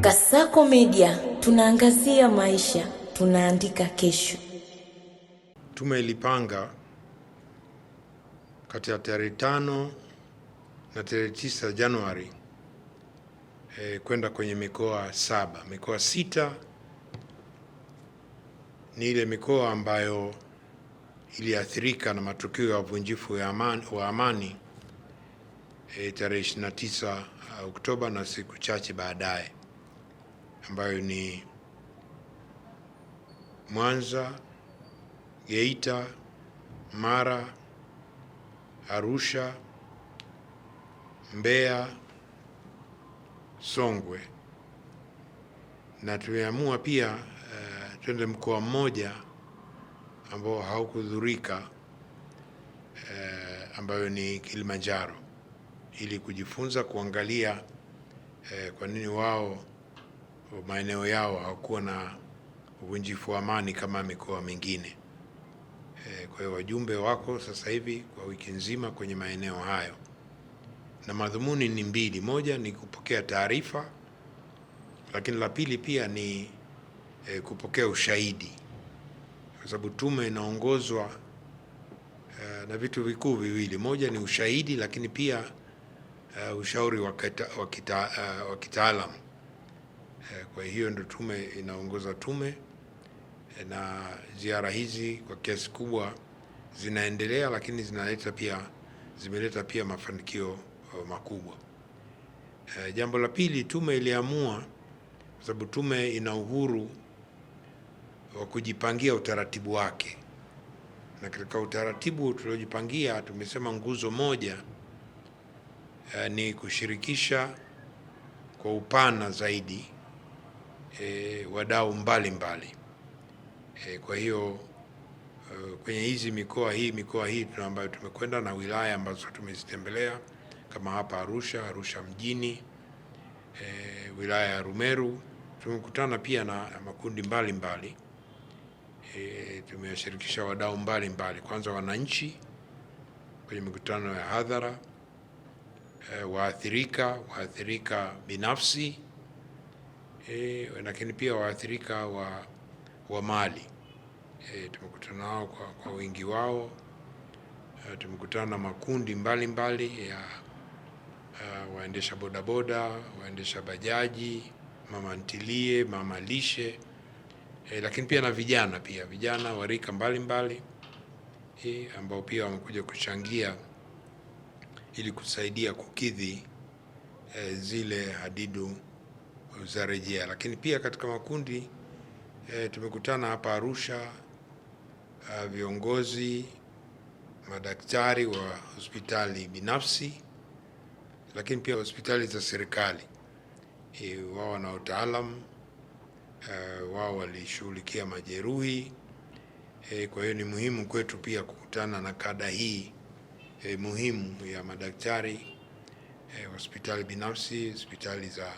Kasako Media, tunaangazia maisha, tunaandika kesho. Tume ilipanga kati ya tarehe 5 na tarehe 9 Januari kwenda kwenye mikoa 7. Mikoa 6 ni ile mikoa ambayo iliathirika na matukio ya uvunjifu wa amani tarehe 29 Oktoba na siku chache baadaye, ambayo ni Mwanza, Geita, Mara, Arusha, Mbeya, Songwe, na tumeamua pia twende mkoa mmoja ambao haukudhurika ambayo ni Kilimanjaro, ili kujifunza kuangalia kwa nini wao maeneo yao hawakuwa na uvunjifu wa amani kama mikoa mingine. Kwa hiyo wajumbe wako sasa hivi kwa wiki nzima kwenye maeneo hayo, na madhumuni ni mbili. Moja ni kupokea taarifa, lakini la pili pia ni kupokea ushahidi, kwa sababu tume inaongozwa na vitu vikuu viwili. Moja ni ushahidi, lakini pia ushauri wa kitaalamu. Kwa hiyo ndio tume inaongoza tume, na ziara hizi kwa kiasi kubwa zinaendelea, lakini zimeleta pia mafanikio makubwa. Jambo la pili, tume iliamua, kwa sababu tume ina uhuru wa kujipangia utaratibu wake, na katika utaratibu tuliojipangia tumesema nguzo moja ni kushirikisha kwa upana zaidi wadau mbalimbali. Kwa hiyo kwenye hizi mikoa hii ambayo tumekwenda na wilaya ambazo tumezitembelea kama hapa Arusha mjini, wilaya ya Rumeru, tumekutana pia na makundi mbalimbali. Tumewashirikisha wadau mbalimbali, kwanza wananchi kwenye mikutano ya hadhara, waathirika binafsi, lakini pia waathirika wa mali. Tumekutana nao kwa wingi wao. Tumekutana na makundi mbalimbali ya waendesha bodaboda, waendesha bajaji, mama ntilie, mama lishe, lakini pia na vijana wa rika mbalimbali ambao pia wamekuja kuchangia ili kusaidia kukidhi zile hadidu za rejea. Lakini pia katika makundi tumekutana hapa Arusha viongozi, madaktari wa hospitali binafsi, lakini pia hospitali za serikali. Wao wana utaalamu, wao walishughulikia majeruhi. Kwa hiyo ni muhimu kwetu pia kukutana na kada hii muhimu ya madaktari, hospitali binafsi, hospitali za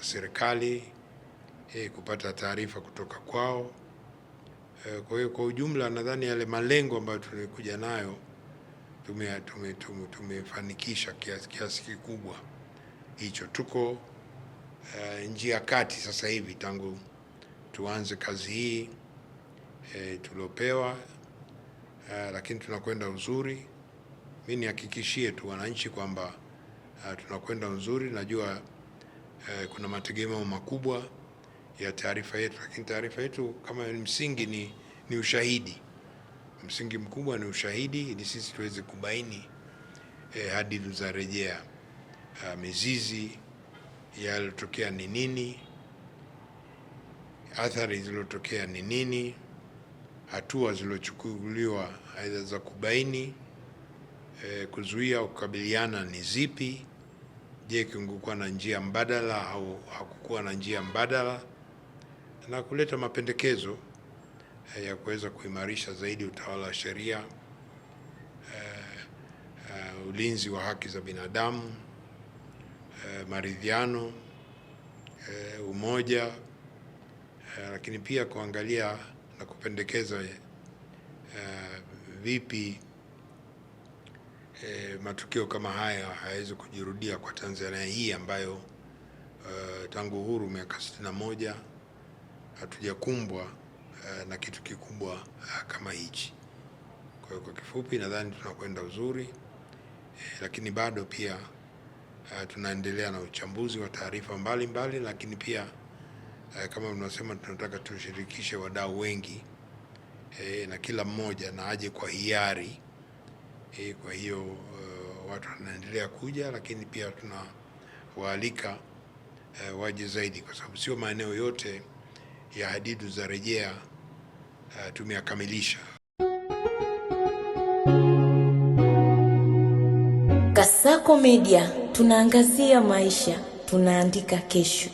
serikali, kupata taarifa kutoka kwao. Kwa hiyo kwa ujumla nadhani yale malengo ambayo tulikuja nayo tumefanikisha kiasi kikubwa hicho. Tuko njia kati sasa hivi tangu tuanze kazi hii tuliopewa, lakini tunakwenda uzuri. Mimi nihakikishie tu wananchi kwamba tunakwenda uzuri. Najua kuna mategemeo makubwa ya taarifa yetu, lakini taarifa yetu kama msingi ni ushahidi. Msingi mkubwa ni ushahidi, ili sisi tuweze kubaini hadidu za rejea, mizizi yaliyotokea ni nini, athari zilizotokea ni nini, hatua zilizochukuliwa aidha za kubaini, kuzuia au kukabiliana ni zipi. Je, kungekuwa na njia mbadala au hakukuwa na njia mbadala, na kuleta mapendekezo ya kuweza kuimarisha zaidi utawala wa sheria, ulinzi wa haki za binadamu, maridhiano, umoja, lakini pia kuangalia na kupendekeza vipi matukio kama haya hayawezi kujirudia kwa Tanzania hii ambayo tangu uhuru miaka 61 hatujakumbwa na kitu kikubwa kama hichi. Kwa hiyo kwa kifupi, nadhani tunakwenda uzuri, lakini bado pia tunaendelea na uchambuzi wa taarifa mbalimbali, lakini pia kama tunasema tunataka tushirikishe wadau wengi na kila mmoja na aje kwa hiari. Kwa hiyo watu wanaendelea kuja, lakini pia tunawaalika waje zaidi, kwa sababu sio maeneo yote ya hadidu za rejea tumeyakamilisha. Kasako Media, tunaangazia maisha, tunaandika kesho.